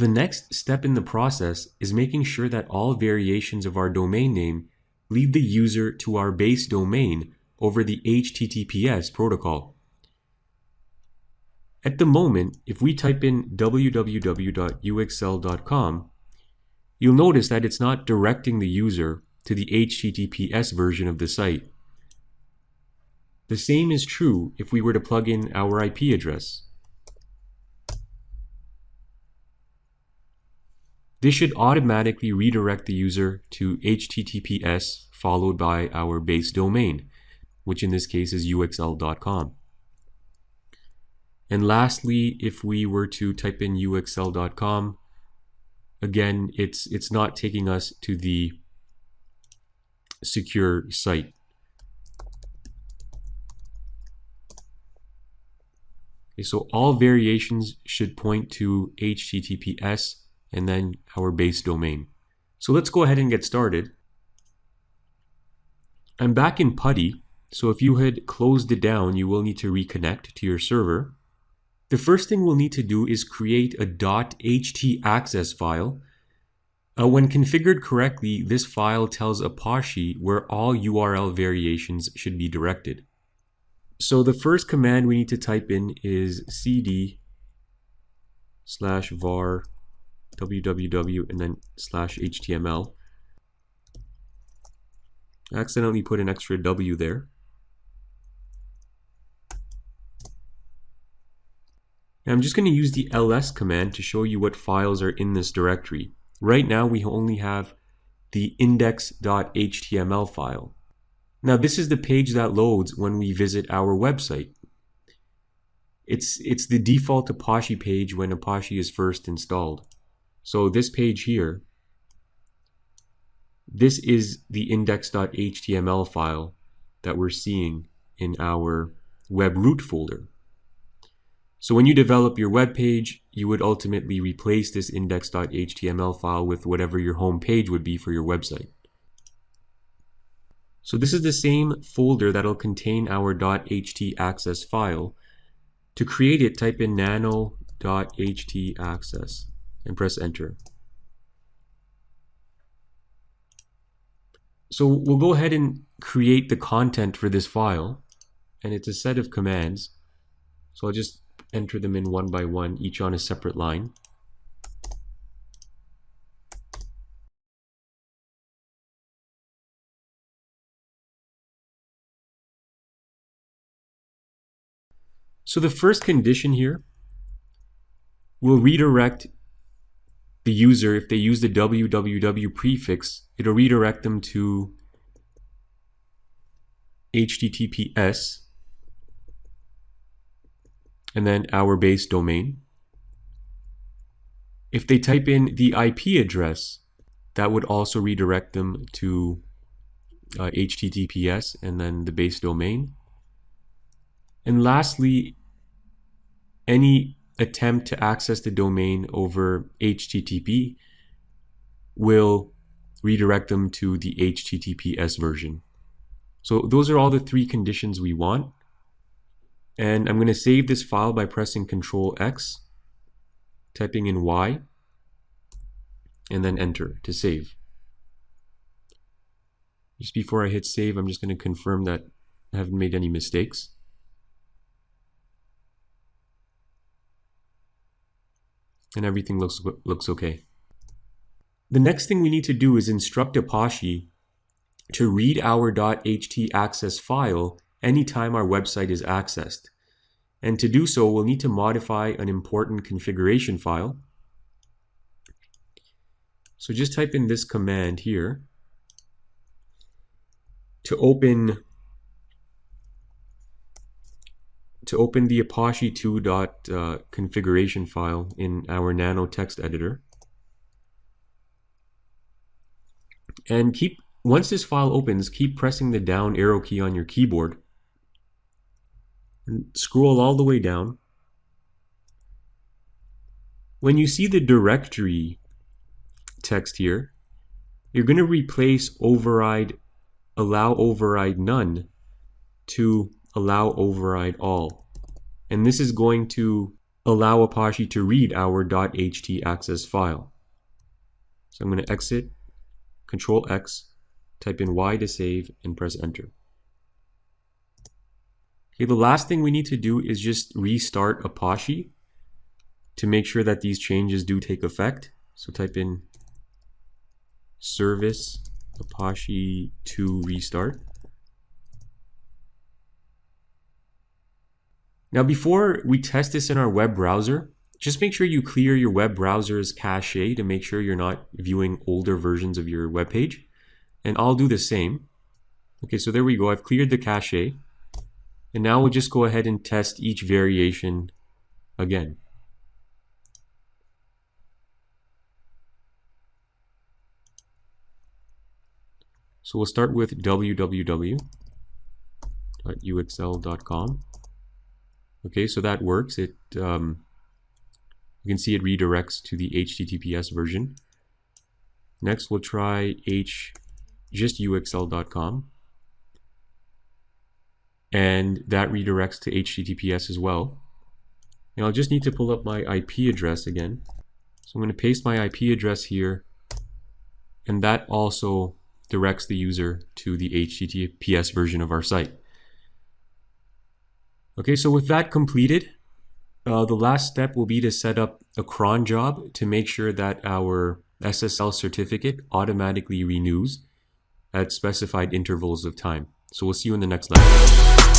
The next step in the process is making sure that all variations of our domain name lead the user to our base domain over the HTTPS protocol. At the moment, if we type in www.uxl.com, you'll notice that it's not directing the user to the HTTPS version of the site. The same is true if we were to plug in our IP address. This should automatically redirect the user to HTTPS followed by our base domain, which in this case is uxl.com. And lastly, if we were to type in uxl.com, again, it's not taking us to the secure site. Okay, so all variations should point to HTTPS and then our base domain. So let's go ahead and get started. I'm back in PuTTY, so if you had closed it down, you will need to reconnect to your server. The first thing we'll need to do is create a .htaccess file. When configured correctly, this file tells Apache where all URL variations should be directed. So the first command we need to type in is cd/var www and then /html. I accidentally put an extra W there. Now I'm just going to use the ls command to show you what files are in this directory. Right now we only have the index.html file. Now this is the page that loads when we visit our website. It's the default Apache page when Apache is first installed. So this page here, this is the index.html file that we're seeing in our web root folder. So when you develop your web page, you would ultimately replace this index.html file with whatever your home page would be for your website. So this is the same folder that'll contain our .htaccess file. To create it, type in nano.htaccess and press enter. So we'll go ahead and create the content for this file, and it's a set of commands. So I'll just enter them in one by one, each on a separate line. So the first condition here will redirect the user. If they use the www prefix, it'll redirect them to HTTPS and then our base domain. If they type in the IP address, that would also redirect them to HTTPS and then the base domain. And lastly, any attempt to access the domain over HTTP will redirect them to the HTTPS version. So those are all the three conditions we want. And I'm going to save this file by pressing Ctrl X, typing in Y, and then enter to save. Just before I hit save, I'm just going to confirm that I haven't made any mistakes. And everything looks okay. The next thing we need to do is instruct Apache to read our .htaccess file anytime our website is accessed. And to do so, we'll need to modify an important configuration file. So just type in this command here to open the Apache 2 configuration file in our nano text editor. And once this file opens, keep pressing the down arrow key on your keyboard. And scroll all the way down. When you see the directory text here, you're going to replace allow override none to allow override all. And this is going to allow Apache to read our .htaccess file. So I'm going to exit, Control X, type in Y to save, and press enter. Okay, the last thing we need to do is just restart Apache to make sure that these changes do take effect. So type in service Apache to restart. Now, before we test this in our web browser, just make sure you clear your web browser's cache to make sure you're not viewing older versions of your web page. And I'll do the same. Okay, so there we go. I've cleared the cache. And now we'll just go ahead and test each variation again. So we'll start with www.uxl.com. Okay, so that works. You can see it redirects to the HTTPS version. Next, we'll try just uxl.com. And that redirects to HTTPS as well. And I'll just need to pull up my IP address again. So I'm going to paste my IP address here. And that also directs the user to the HTTPS version of our site. Okay, so with that completed, the last step will be to set up a cron job to make sure that our SSL certificate automatically renews at specified intervals of time. So we'll see you in the next lecture.